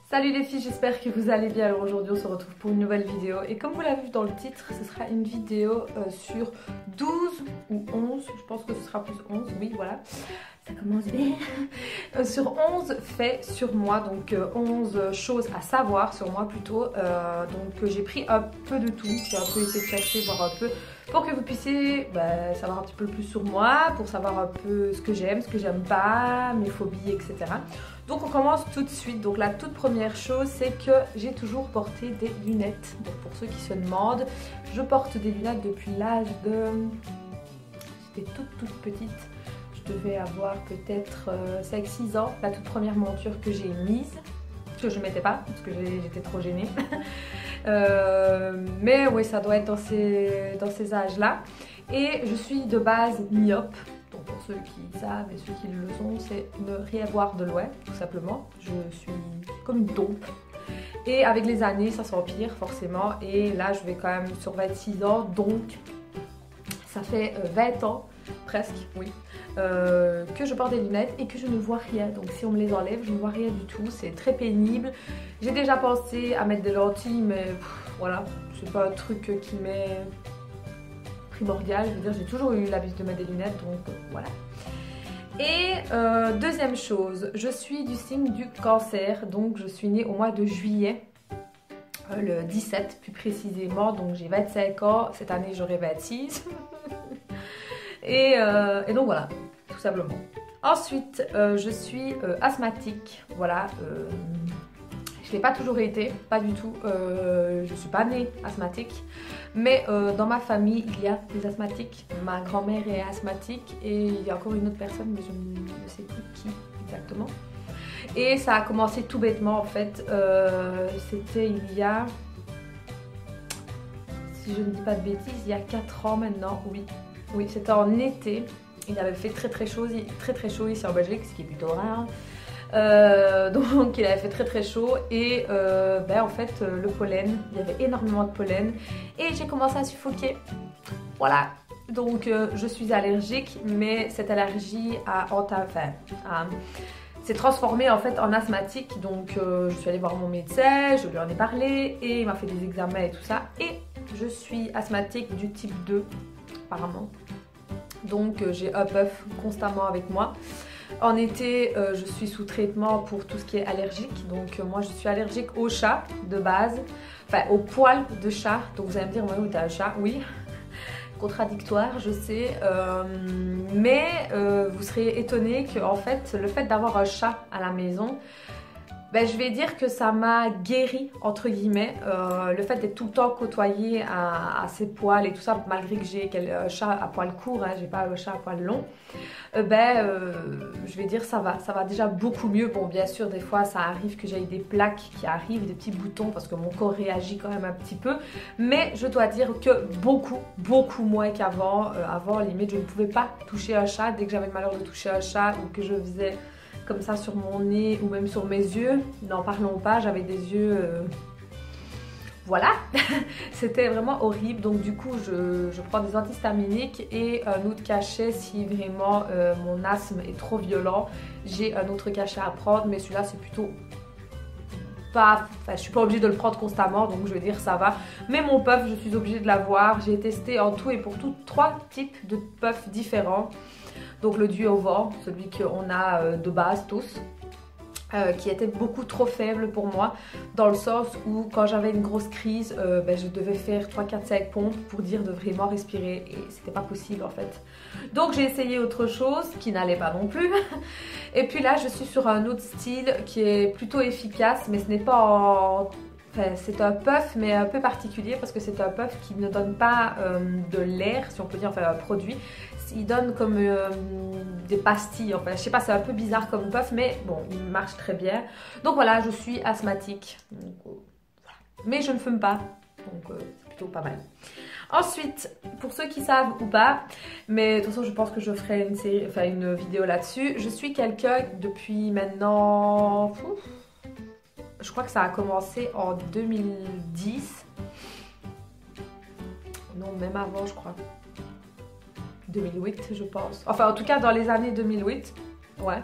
Salut les filles, j'espère que vous allez bien. Alors aujourd'hui on se retrouve pour une nouvelle vidéo et comme vous l'avez vu dans le titre, ce sera une vidéo sur 12 ou 11, je pense que ce sera plus 11, oui voilà, ça commence bien, sur 11 faits sur moi, donc 11 choses à savoir sur moi plutôt, donc j'ai pris un peu de tout, j'ai un peu essayé de chercher, voir un peu pour que vous puissiez savoir un petit peu plus sur moi, pour savoir un peu ce que j'aime pas, mes phobies, etc. Donc on commence tout de suite. Donc la toute première chose, c'est que j'ai toujours porté des lunettes. Donc pour ceux qui se demandent, je porte des lunettes depuis l'âge de... J'étais toute petite. Je devais avoir peut-être 5-6 ans. La toute première monture que j'ai mise, que je ne mettais pas parce que j'étais trop gênée. Mais oui, ça doit être dans ces âges-là. Et je suis de base myope. Donc pour ceux qui savent et ceux qui le sont, c'est ne rien voir de loin, tout simplement. Je suis comme une tombe. Et avec les années, ça s'empire forcément. Et là, je vais quand même sur 26 ans, donc ça fait 20 ans, presque, oui, que je porte des lunettes et que je ne vois rien. Donc si on me les enlève, je ne vois rien du tout. C'est très pénible. J'ai déjà pensé à mettre des lentilles, mais voilà, c'est pas un truc qui m'est primordial. Je veux dire, j'ai toujours eu l'habitude de mettre des lunettes, donc voilà. Et deuxième chose, je suis du signe du cancer, donc je suis née au mois de juillet, le 17 plus précisément, donc j'ai 25 ans, cette année j'aurai 26. et donc voilà, tout simplement. Ensuite, je suis asthmatique, voilà. Je ne l'ai pas toujours été, pas du tout. Je ne suis pas née asthmatique. Mais dans ma famille, il y a des asthmatiques. Ma grand-mère est asthmatique et il y a encore une autre personne, mais je ne sais plus qui exactement. Et ça a commencé tout bêtement en fait. C'était il y a, si je ne dis pas de bêtises, il y a 4 ans maintenant, oui. Oui, c'était en été. Il avait fait très chaud ici en Belgique, ce qui est plutôt rare. Donc il avait fait très chaud et en fait le pollen, il y avait énormément de pollen et j'ai commencé à suffoquer, voilà. Donc je suis allergique, mais cette allergie s'est transformée en fait en asthmatique. Donc je suis allée voir mon médecin, je lui en ai parlé et il m'a fait des examens et tout ça, et je suis asthmatique du type 2 apparemment. Donc j'ai un puff constamment avec moi. En été, je suis sous traitement pour tout ce qui est allergique. Donc moi, je suis allergique aux chats de base, enfin aux poils de chat. Donc vous allez me dire, oui, t'as un chat, oui. Contradictoire, je sais. Mais vous serez étonnés que en fait, le fait d'avoir un chat à la maison, je vais dire que ça m'a guéri, entre guillemets, le fait d'être tout le temps côtoyée à ses poils et tout ça, malgré que j'ai un chat à poils courts, hein, j'ai pas un chat à poils longs, je vais dire ça va déjà beaucoup mieux. Bon, bien sûr, des fois ça arrive que j'ai des plaques qui arrivent, des petits boutons, parce que mon corps réagit quand même un petit peu, mais je dois dire que beaucoup moins qu'avant. Avant, limite, je ne pouvais pas toucher un chat. Dès que j'avais le malheur de toucher un chat ou que je faisais comme ça sur mon nez ou même sur mes yeux, n'en parlons pas, j'avais des yeux... Voilà, c'était vraiment horrible. Donc du coup, je prends des antihistaminiques et un autre cachet si vraiment mon asthme est trop violent. J'ai un autre cachet à prendre, mais celui-là c'est plutôt pas... Enfin, je suis pas obligée de le prendre constamment, donc je vais dire ça va. Mais mon puff, je suis obligée de l'avoir. J'ai testé en tout et pour tout 3 types de puffs différents. Donc le Duo-Vent, celui qu'on a de base tous, qui était beaucoup trop faible pour moi, dans le sens où quand j'avais une grosse crise, je devais faire 3, 4, 5 pompes pour dire de vraiment respirer et c'était pas possible en fait. Donc j'ai essayé autre chose qui n'allait pas non plus. Et puis là je suis sur un autre style qui est plutôt efficace, mais ce n'est pas en... Enfin, c'est un puff mais un peu particulier parce que c'est un puff qui ne donne pas de l'air, si on peut dire, enfin un produit. Il donne comme des pastilles, enfin je sais pas, c'est un peu bizarre comme puff, mais bon, il marche très bien. Donc voilà, je suis asthmatique, donc, voilà. Mais je ne fume pas, donc c'est plutôt pas mal. Ensuite, pour ceux qui savent ou pas, mais de toute façon je pense que je ferai une vidéo là-dessus, je suis quelqu'un depuis maintenant... Je crois que ça a commencé en 2010. Non, même avant, je crois. 2008, je pense. Enfin, en tout cas, dans les années 2008. Ouais.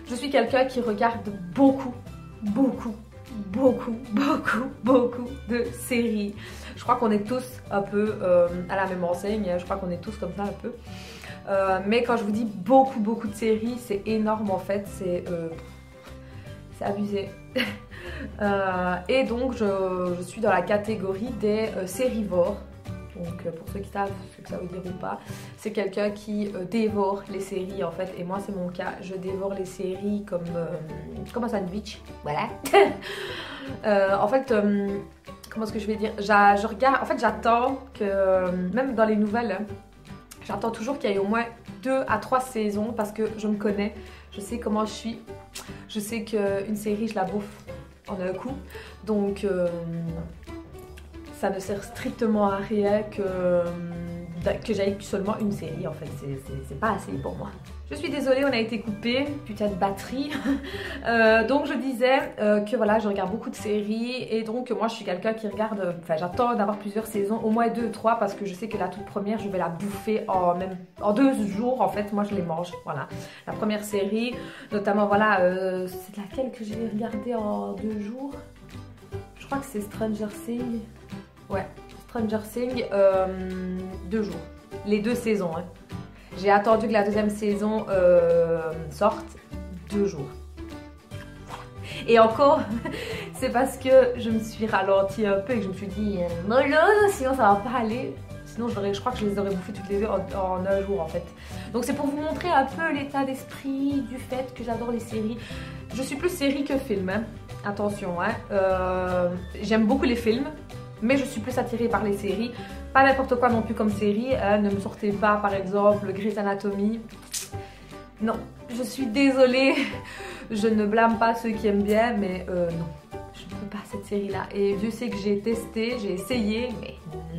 Je suis quelqu'un qui regarde beaucoup beaucoup de séries. Je crois qu'on est tous un peu à la même enseigne, je crois qu'on est tous comme ça un peu. Mais quand je vous dis beaucoup de séries, c'est énorme en fait, c'est abusé. Et donc je suis dans la catégorie des sérivores. Donc pour ceux qui savent ce que ça veut dire ou pas, c'est quelqu'un qui dévore les séries en fait. Et moi c'est mon cas, je dévore les séries comme un sandwich. Voilà. En fait, comment est-ce que je vais dire, je regarde, en fait j'attends que, même dans les nouvelles, hein, j'attends toujours qu'il y ait au moins 2 à 3 saisons parce que je me connais, je sais comment je suis. Je sais qu'une série je la bouffe en un coup. Donc ça ne sert strictement à rien que j'aille seulement une série en fait, c'est pas assez pour moi. Je suis désolée, on a été coupé, putain de batterie. Donc je disais que voilà, je regarde beaucoup de séries et donc moi je suis quelqu'un qui regarde, enfin j'attends d'avoir plusieurs saisons, au moins 2 ou 3 parce que je sais que la toute première je vais la bouffer en 2 jours en fait, moi je les mange, voilà. La première série, notamment voilà, c'est laquelle que j'ai regardée en 2 jours? Je crois que c'est Stranger Things. Ouais, Stranger Things, 2 jours. Les 2 saisons. Hein. J'ai attendu que la 2e saison sorte 2 jours. Et encore, c'est parce que je me suis ralentie un peu et que je me suis dit mollo, sinon ça va pas aller. Sinon, je crois que je les aurais bouffées toutes les deux en 1 jour en fait. Donc c'est pour vous montrer un peu l'état d'esprit du fait que j'adore les séries. Je suis plus série que film, hein. Attention, hein. J'aime beaucoup les films. Mais je suis plus attirée par les séries. Pas n'importe quoi non plus comme série. Ne me sortez pas par exemple Grey's Anatomy. Non, je suis désolée. Je ne blâme pas ceux qui aiment bien, mais non. Je ne peux pas cette série-là. Et Dieu sait que j'ai testé, j'ai essayé, mais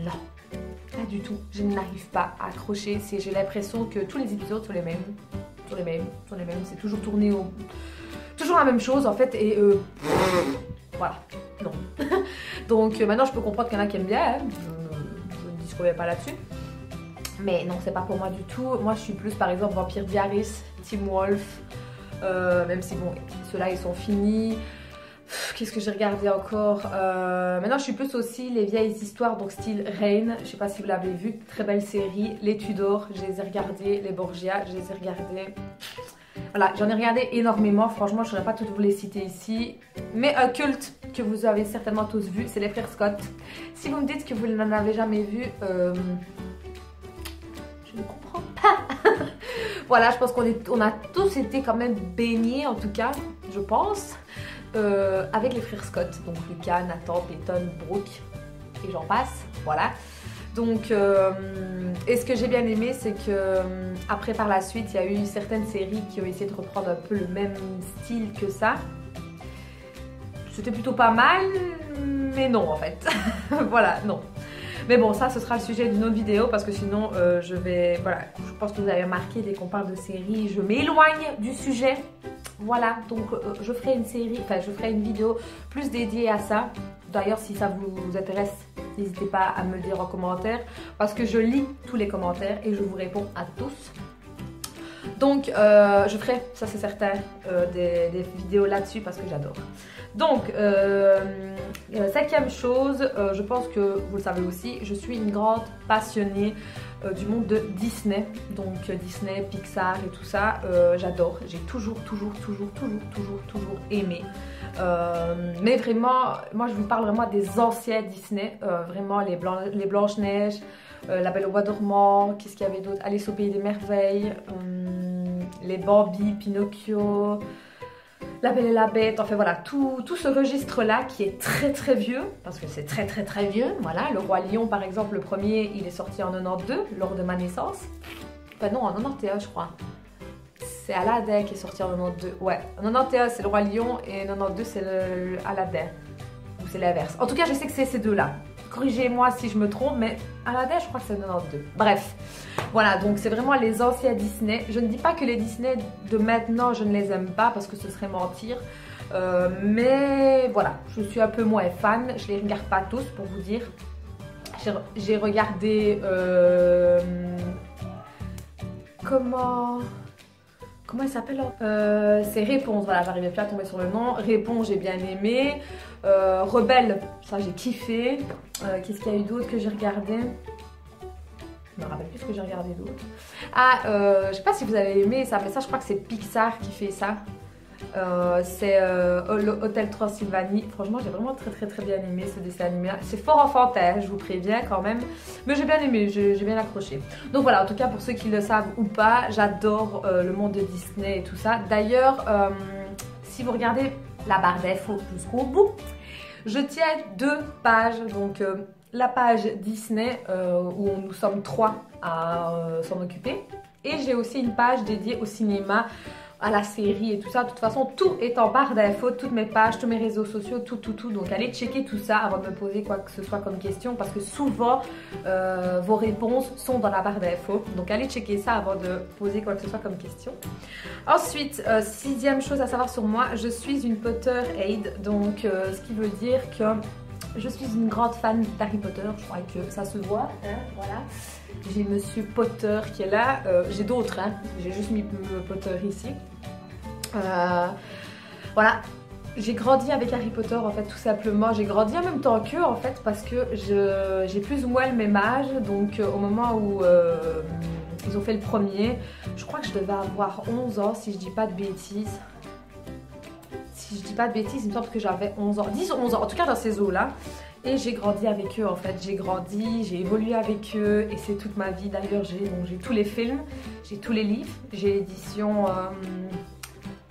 non. Pas du tout. Je n'arrive pas à accrocher. J'ai l'impression que tous les épisodes sont les mêmes. C'est toujours tourné au... Toujours la même chose en fait. Et voilà. Non. Donc maintenant je peux comprendre qu'il y en a qui aiment bien, hein. Je ne discourais pas là-dessus. Mais non, c'est pas pour moi du tout. Moi je suis plus par exemple Vampire Diaries, Teen Wolf, même si bon, ceux-là ils sont finis. Qu'est-ce que j'ai regardé encore? Maintenant je suis plus aussi les vieilles histoires, donc style Reign, je sais pas si vous l'avez vu, très belle série. Les Tudors, je les ai regardés, les Borgia, je les ai regardés. Voilà, j'en ai regardé énormément, franchement je ne saurais pas toutes vous les citer ici. Mais un culte que vous avez certainement tous vu, c'est les frères Scott. Si vous me dites que vous n'en avez jamais vu, je ne comprends pas. Voilà, je pense qu'on a tous été quand même baignés, en tout cas, je pense, avec les frères Scott. Donc Lucas, Nathan, Peyton, Brooke et j'en passe, voilà. Donc, et ce que j'ai bien aimé, c'est que après par la suite, il y a eu certaines séries qui ont essayé de reprendre un peu le même style que ça. C'était plutôt pas mal, mais non en fait. Voilà, non. Mais bon, ça, ce sera le sujet d'une autre vidéo parce que sinon, je vais... Voilà, je pense que vous avez remarqué, dès qu'on parle de séries, je m'éloigne du sujet. Voilà, donc je ferai une série, enfin je ferai une vidéo plus dédiée à ça. D'ailleurs, si ça vous intéresse, n'hésitez pas à me le dire en commentaire parce que je lis tous les commentaires et je vous réponds à tous. Donc, je ferai, ça c'est certain, des vidéos là-dessus parce que j'adore. Donc, 5e chose, je pense que vous le savez aussi, je suis une grande passionnée du monde de Disney. Donc Disney, Pixar et tout ça, j'adore. J'ai toujours aimé. Mais vraiment, moi je vous parle vraiment des anciens Disney, vraiment les Blanche-Neige, La Belle au Bois dormant, qu'est-ce qu'il y avait d'autre, Alice au Pays des Merveilles, les Bambi, Pinocchio, La Belle et la Bête, enfin voilà, tout ce registre-là qui est très vieux, parce que c'est très vieux, voilà. Le Roi Lion par exemple, le premier, il est sorti en 92, lors de ma naissance. Enfin non, en 91 je crois. C'est Aladdin qui est sorti en 92, ouais. En 91 c'est le Roi Lion et en 92 c'est Aladdin. Ou c'est l'inverse. En tout cas je sais que c'est ces deux-là. Corrigez-moi si je me trompe, mais Aladdin je crois que c'est 92. Bref, voilà, donc c'est vraiment les anciens Disney. Je ne dis pas que les Disney de maintenant je ne les aime pas parce que ce serait mentir. Mais voilà, je suis un peu moins fan. Je les regarde pas tous pour vous dire. J'ai regardé... Comment comment il s'appelle? C'est Réponse, voilà, j'arrivais plus à tomber sur le nom. Réponse, j'ai bien aimé. Rebelle, ça j'ai kiffé. Qu'est-ce qu'il y a eu d'autre que j'ai regardé? Je me rappelle plus ce que j'ai regardé d'autre. Ah, je sais pas si vous avez aimé ça, mais ça je crois que c'est Pixar qui fait ça. C'est Hôtel Transylvanie. Franchement, j'ai vraiment très bien aimé ce dessin animé. C'est fort enfantin, je vous préviens quand même. Mais j'ai bien aimé, j'ai bien accroché. Donc voilà, en tout cas, pour ceux qui le savent ou pas, j'adore le monde de Disney et tout ça. D'ailleurs, si vous regardez la barre d'infos jusqu'au bout, je tiens 2 pages. Donc la page Disney où nous sommes 3 à s'en occuper. Et j'ai aussi une page dédiée au cinéma, à la série et tout ça. De toute façon, tout est en barre d'infos, toutes mes pages, tous mes réseaux sociaux, tout. Donc allez checker tout ça avant de me poser quoi que ce soit comme question, parce que souvent vos réponses sont dans la barre d'infos. Donc allez checker ça avant de poser quoi que ce soit comme question. Ensuite, 6e chose à savoir sur moi, je suis une Potterhead. Donc ce qui veut dire que je suis une grande fan d'Harry Potter. Je crois que ça se voit, hein, voilà. J'ai Monsieur Potter qui est là. J'ai d'autres, hein. J'ai juste mis Potter ici. Voilà. J'ai grandi avec Harry Potter en fait, tout simplement. J'ai grandi en même temps qu'eux en fait, parce que j'ai plus ou moins le même âge. Donc au moment où ils ont fait le premier, je crois que je devais avoir 11 ans si je dis pas de bêtises. Si je dis pas de bêtises, il me semble que j'avais 11 ans. 10 ou 11 ans, en tout cas dans ces eaux-là. Et j'ai grandi avec eux en fait, j'ai grandi, j'ai évolué avec eux et c'est toute ma vie. D'ailleurs j'ai tous les films, j'ai tous les livres, j'ai l'édition,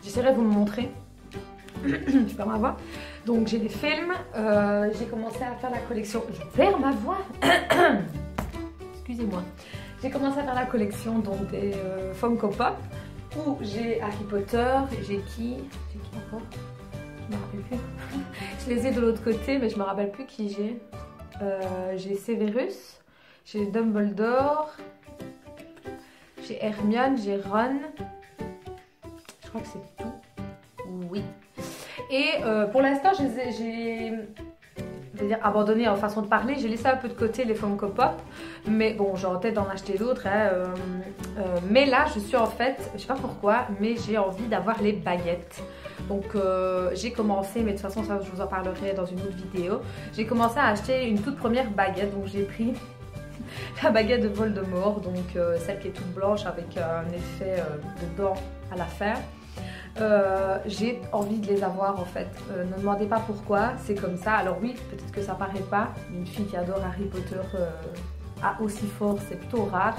j'essaierai de vous le montrer, je perds ma voix. Donc j'ai les films, j'ai commencé à faire la collection, je perds ma voix, excusez-moi. J'ai commencé à faire la collection donc des Funko Pop où j'ai Harry Potter, j'ai qui encore? Je me rappelle plus. Je les ai de l'autre côté, mais je me rappelle plus qui j'ai. J'ai Severus, j'ai Dumbledore, j'ai Hermione, j'ai Ron. Je crois que c'est tout. Oui. Et pour l'instant, j'ai abandonné en façon de parler. J'ai laissé un peu de côté les Funko Pop, mais bon, j'ai en tête d'en acheter d'autres. Hein, mais là, je suis en fait, je sais pas pourquoi, mais j'ai envie d'avoir les baguettes. Donc j'ai commencé, mais de toute façon ça je vous en parlerai dans une autre vidéo. J'ai commencé à acheter une toute première baguette, donc j'ai pris la baguette de Voldemort, donc celle qui est toute blanche avec un effet de dents à la fin. J'ai envie de les avoir en fait, ne me demandez pas pourquoi, c'est comme ça. Alors oui, peut-être que ça paraît pas, une fille qui adore Harry Potter aussi fort, c'est plutôt rare.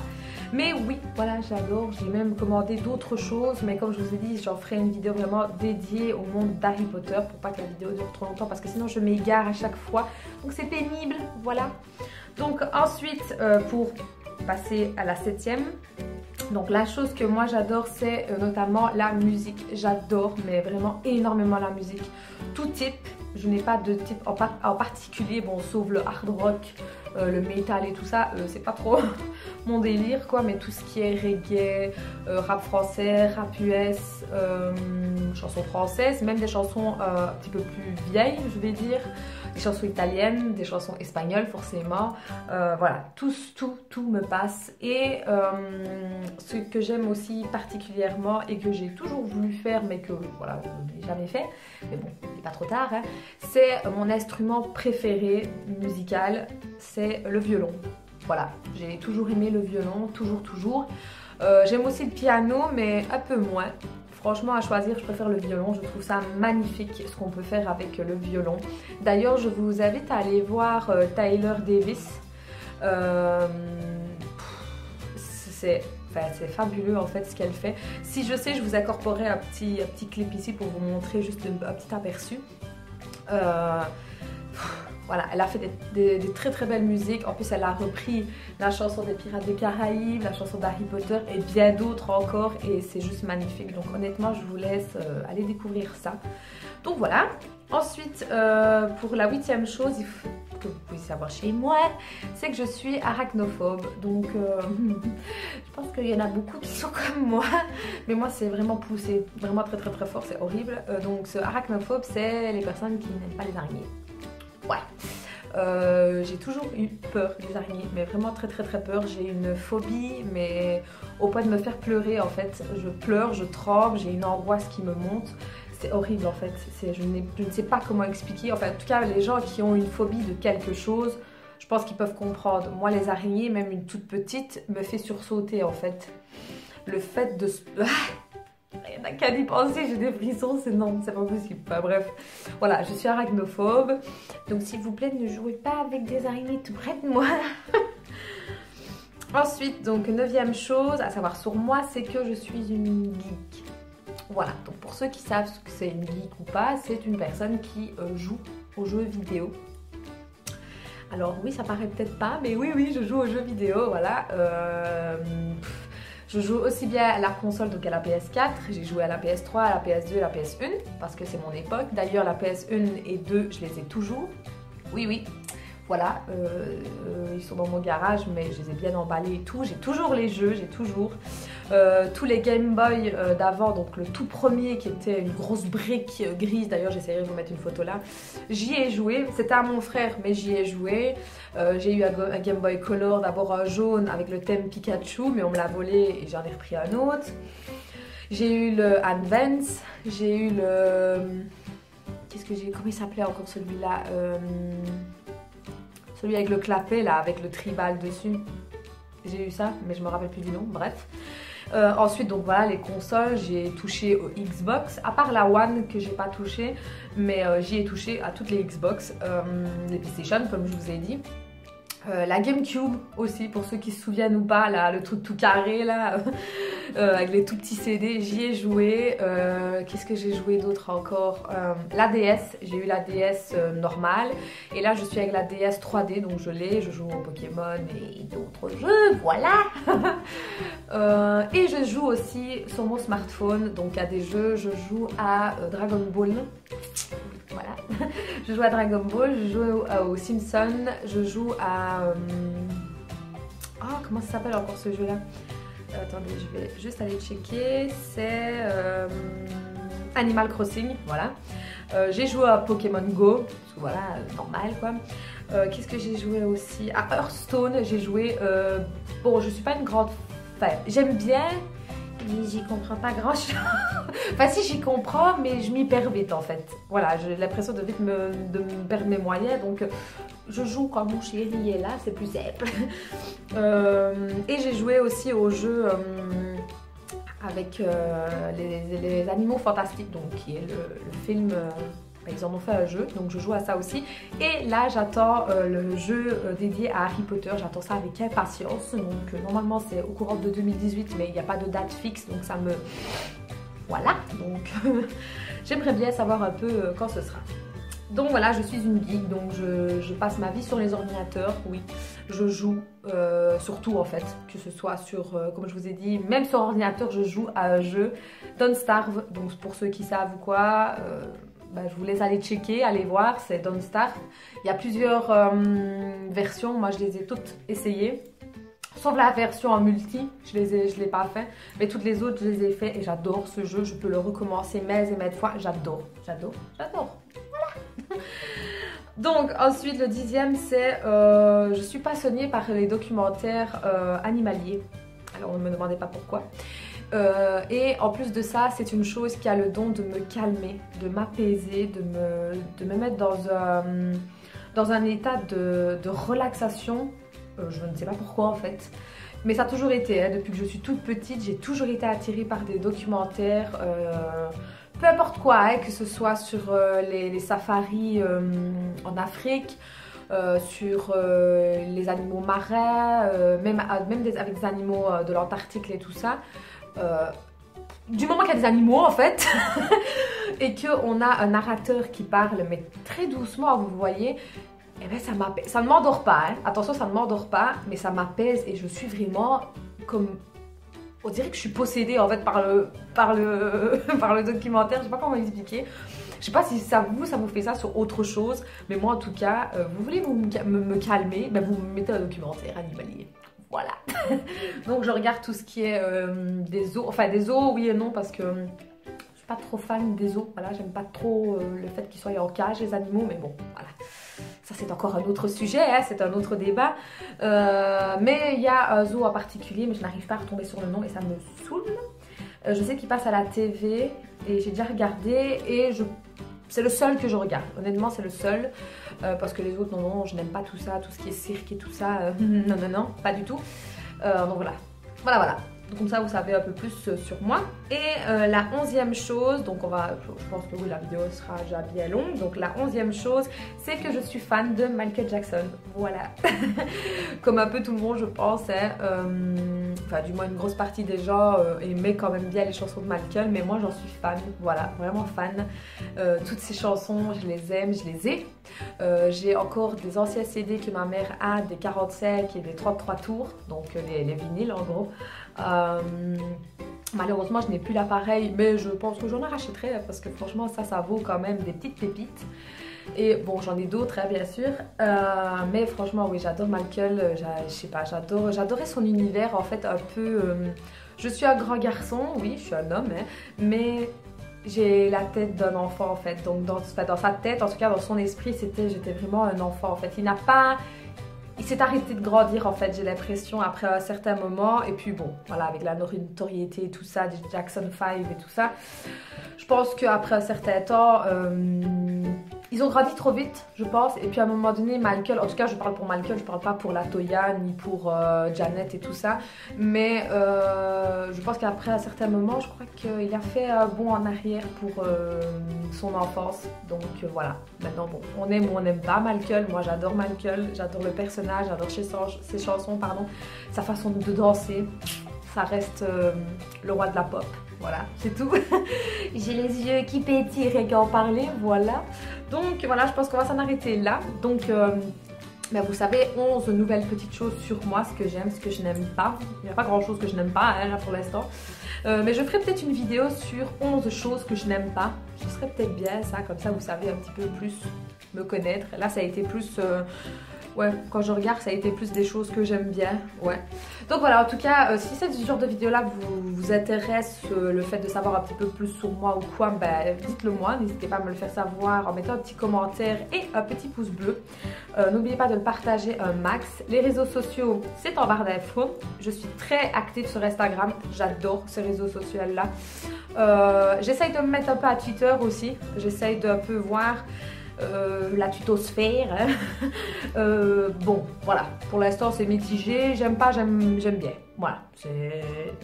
Mais oui, voilà, j'adore. J'ai même commandé d'autres choses, mais comme je vous ai dit, j'en ferai une vidéo vraiment dédiée au monde d'Harry Potter pour pas que la vidéo dure trop longtemps, parce que sinon je m'égare à chaque fois. Donc c'est pénible, voilà. Donc ensuite, pour passer à la 7e, donc la chose que moi j'adore, c'est notamment la musique. J'adore, mais vraiment énormément la musique. Tout type, je n'ai pas de type en particulier, bon, sauf le hard rock, le métal et tout ça, c'est pas trop mon délire quoi, mais tout ce qui est reggae, rap français, rap US, chansons françaises, même des chansons un petit peu plus vieilles, je vais dire, des chansons italiennes, des chansons espagnoles forcément, voilà, tout me passe. Et ce que j'aime aussi particulièrement et que j'ai toujours voulu faire mais que voilà, je n'ai jamais fait, mais bon, il n'est pas trop tard, hein, c'est mon instrument préféré musical, c'est le violon. Voilà, j'ai toujours aimé le violon, toujours. J'aime aussi le piano, mais un peu moins. Franchement, à choisir, je préfère le violon. Je trouve ça magnifique ce qu'on peut faire avec le violon. D'ailleurs, je vous invite à aller voir Tyler Davis. C'est fabuleux en fait ce qu'elle fait. Si je sais, je vous incorporerai un petit clip ici pour vous montrer juste un petit aperçu. Voilà, elle a fait des très belles musiques. En plus, elle a repris la chanson des Pirates des Caraïbes, la chanson d'Harry Potter et bien d'autres encore. Et c'est juste magnifique. Donc honnêtement, je vous laisse aller découvrir ça. Donc voilà. Ensuite, pour la 8e chose, il faut que vous puissiez savoir chez moi, c'est que je suis arachnophobe. Donc je pense qu'il y en a beaucoup qui sont comme moi. Mais moi, c'est vraiment poussé. Vraiment très fort. C'est horrible. Donc ce arachnophobe, c'est les personnes qui n'aiment pas les araignées. Ouais. J'ai toujours eu peur des araignées, mais vraiment très très très peur. J'ai une phobie, mais au point de me faire pleurer en fait. Je pleure, je tremble, j'ai une angoisse qui me monte. C'est horrible en fait. Je ne sais pas comment expliquer. Enfin, en tout cas, les gens qui ont une phobie de quelque chose, je pense qu'ils peuvent comprendre. Moi, les araignées, même une toute petite, me fait sursauter en fait. Le fait de... Il n'y a qu'à y penser, j'ai des frissons, c'est non, c'est pas possible. Enfin bref, voilà, je suis arachnophobe. Donc s'il vous plaît, ne jouez pas avec des araignées tout près de moi. Ensuite, donc 9e chose à savoir sur moi, c'est que je suis une geek. Voilà, donc pour ceux qui savent ce que c'est une geek ou pas, c'est une personne qui joue aux jeux vidéo. Alors oui, ça paraît peut-être pas, mais oui, je joue aux jeux vidéo, voilà. Je joue aussi bien à la console, donc à la PS4, j'ai joué à la PS3, à la PS2, à la PS1, parce que c'est mon époque. D'ailleurs, la PS1 et 2, je les ai toujours. Oui, voilà, ils sont dans mon garage, mais je les ai bien emballés et tout. J'ai toujours les jeux, j'ai toujours tous les Game Boy d'avant, donc le tout premier qui était une grosse brique grise. D'ailleurs, j'essaierai de vous mettre une photo là. J'y ai joué, c'était à mon frère, mais j'y ai joué. J'ai eu un Game Boy Color, d'abord un jaune avec le thème Pikachu, mais on me l'a volé et j'en ai repris un autre. J'ai eu le Advance, j'ai eu le... Qu'est-ce que j'ai... Comment il s'appelait encore celui-là celui avec le clapet là, avec le tribal dessus. J'ai eu ça, mais je me rappelle plus du nom, bref. Ensuite, donc voilà, les consoles, j'ai touché au Xbox, à part la One que j'ai pas touché, mais j'y ai touché à toutes les Xbox, les PlayStation, comme je vous ai dit. La GameCube aussi, pour ceux qui se souviennent ou pas, là, le truc tout carré là, avec les tout petits CD, j'y ai joué. Qu'est-ce que j'ai joué d'autre encore? La DS, j'ai eu la DS normale, et là je suis avec la DS 3D, donc je joue au Pokémon et d'autres jeux, voilà. Et je joue aussi sur mon smartphone, donc à des jeux, je joue à Dragon Ball. Voilà, je joue à Dragon Ball, je joue aux Simpsons, je joue à... Oh, comment ça s'appelle encore ce jeu-là? Attendez, je vais juste aller checker. C'est Animal Crossing, voilà. J'ai joué à Pokémon Go, voilà, normal quoi. Qu'est-ce que j'ai joué aussi? À Hearthstone, j'ai joué... bon, je suis pas une grande fan. J'aime bien... mais j'y comprends pas grand chose. Enfin si, j'y comprends, mais je m'y perds vite en fait. Voilà, j'ai l'impression de vite me perdre mes moyens, donc je joue quand mon chéri est là, c'est plus simple. Et j'ai joué aussi au jeu avec les animaux fantastiques, donc qui est le film... ils en ont fait un jeu, donc je joue à ça aussi. Et là, j'attends le jeu dédié à Harry Potter. J'attends ça avec impatience. Donc normalement, c'est au courant de 2018, mais il n'y a pas de date fixe, donc ça me... Voilà, donc j'aimerais bien savoir un peu quand ce sera. Donc voilà, je suis une geek, donc je passe ma vie sur les ordinateurs, oui. Je joue sur tout en fait, que ce soit sur, comme je vous ai dit, même sur ordinateur, je joue à un jeu, Don't Starve. Donc pour ceux qui savent ou quoi... bah, je vous laisse aller checker, aller voir, c'est Don't Starve. Il y a plusieurs versions, moi je les ai toutes essayées. Sauf la version en multi, je l'ai pas fait. Mais toutes les autres, je les ai fait et j'adore ce jeu. Je peux le recommencer maintes et maintes fois. J'adore. Voilà. Donc ensuite, le 10e, c'est je suis passionnée par les documentaires animaliers. Alors, ne me demandez pas pourquoi. Et en plus de ça, c'est une chose qui a le don de me calmer, de m'apaiser, de me mettre dans un état de relaxation. Je ne sais pas pourquoi en fait, mais ça a toujours été, hein, depuis que je suis toute petite, j'ai toujours été attirée par des documentaires, peu importe quoi, hein, que ce soit sur les safaris en Afrique, sur les animaux marins, même avec des animaux de l'Antarctique et tout ça. Du moment qu'il y a des animaux en fait et qu'on a un narrateur qui parle mais très doucement, vous voyez, et bien ça ne m'endort pas, hein. Attention, ça ne m'endort pas, mais ça m'apaise et je suis vraiment comme... On dirait que je suis possédée en fait par le documentaire, je sais pas comment expliquer. Je sais pas si ça vous fait ça sur autre chose, mais moi en tout cas, vous voulez me calmer, ben vous me mettez un documentaire animalier. Voilà. Donc je regarde tout ce qui est des zoos, enfin des zoos oui et non parce que je suis pas trop fan des zoos, voilà, j'aime pas trop le fait qu'ils soient en cage les animaux, mais bon, voilà. ça c'est encore un autre sujet, hein, c'est un autre débat. Mais il y a un zoo en particulier, mais je n'arrive pas à retomber sur le nom et ça me saoule. Je sais qu'il passe à la TV et j'ai déjà regardé et c'est le seul que je regarde. Honnêtement, c'est le seul. Parce que les autres, non, je n'aime pas tout ça, tout ce qui est cirque et tout ça. Non, pas du tout. Donc voilà. Donc, comme ça, vous savez un peu plus sur moi. Et la 11e chose, donc je pense que oui, la vidéo sera déjà bien longue. Donc la 11e chose, c'est que je suis fan de Michael Jackson. Voilà. Comme un peu tout le monde, je pense. Hein, enfin, du moins une grosse partie des gens aimaient quand même bien les chansons de Michael. Mais moi, j'en suis fan. Voilà, vraiment fan. Toutes ces chansons, je les aime, je les ai. J'ai encore des anciens CD que ma mère a, des 45 et des 33 tours. Donc les vinyles en gros. Malheureusement je n'ai plus l'appareil, mais je pense que j'en rachèterai parce que franchement ça vaut quand même des petites pépites. Et bon, j'en ai d'autres hein, bien sûr, mais franchement oui, j'adore Michael, je sais pas, j'adorais son univers en fait un peu. Je suis un grand garçon, oui je suis un homme, hein, mais j'ai la tête d'un enfant en fait, donc dans sa tête, en tout cas dans son esprit, j'étais vraiment un enfant en fait. Il s'est arrêté de grandir en fait, j'ai l'impression, après un certain moment. Et puis bon, voilà, avec la notoriété et tout ça, des Jackson 5 et tout ça, je pense qu'après un certain temps, ils ont grandi trop vite, je pense. Et puis à un moment donné, Michael, en tout cas je parle pour Michael, je parle pas pour la Toya ni pour Janet et tout ça. Mais je pense qu'après un certain moment, je crois qu'il a fait un bond en arrière pour son enfance. Donc voilà, maintenant bon, on aime ou on n'aime pas Michael. Moi j'adore Michael, j'adore le personnage, j'adore ses chansons, pardon, sa façon de danser. Ça reste le roi de la pop. Voilà, c'est tout. J'ai les yeux qui pétillent rien qu'à en parler, voilà. Donc voilà, je pense qu'on va s'en arrêter là. Donc ben, vous savez, 11 nouvelles petites choses sur moi, ce que j'aime, ce que je n'aime pas. Il n'y a pas grand chose que je n'aime pas hein, là pour l'instant. Mais je ferai peut-être une vidéo sur 11 choses que je n'aime pas. Ce serait peut-être bien ça, comme ça vous savez un petit peu plus me connaître. Là ça a été plus... ouais, quand je regarde, ça a été plus des choses que j'aime bien, ouais. Donc voilà, en tout cas, si ce genre de vidéo-là vous intéresse, le fait de savoir un petit peu plus sur moi ou quoi, ben dites-le moi, n'hésitez pas à me le faire savoir en mettant un petit commentaire et un petit pouce bleu. N'oubliez pas de le partager un max. Les réseaux sociaux, c'est en barre d'infos. Je suis très active sur Instagram, j'adore ces réseaux sociaux-là. J'essaye de me mettre un peu à Twitter aussi, j'essaye d'un peu voir... la tutosphère. Bon, voilà. Pour l'instant, c'est mitigé. J'aime pas, j'aime bien. Voilà.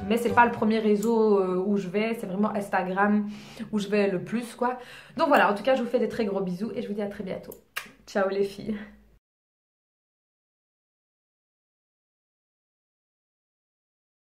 Mais c'est pas le premier réseau où je vais. C'est vraiment Instagram où je vais le plus, quoi. Donc voilà. En tout cas, je vous fais des très gros bisous et je vous dis à très bientôt. Ciao les filles.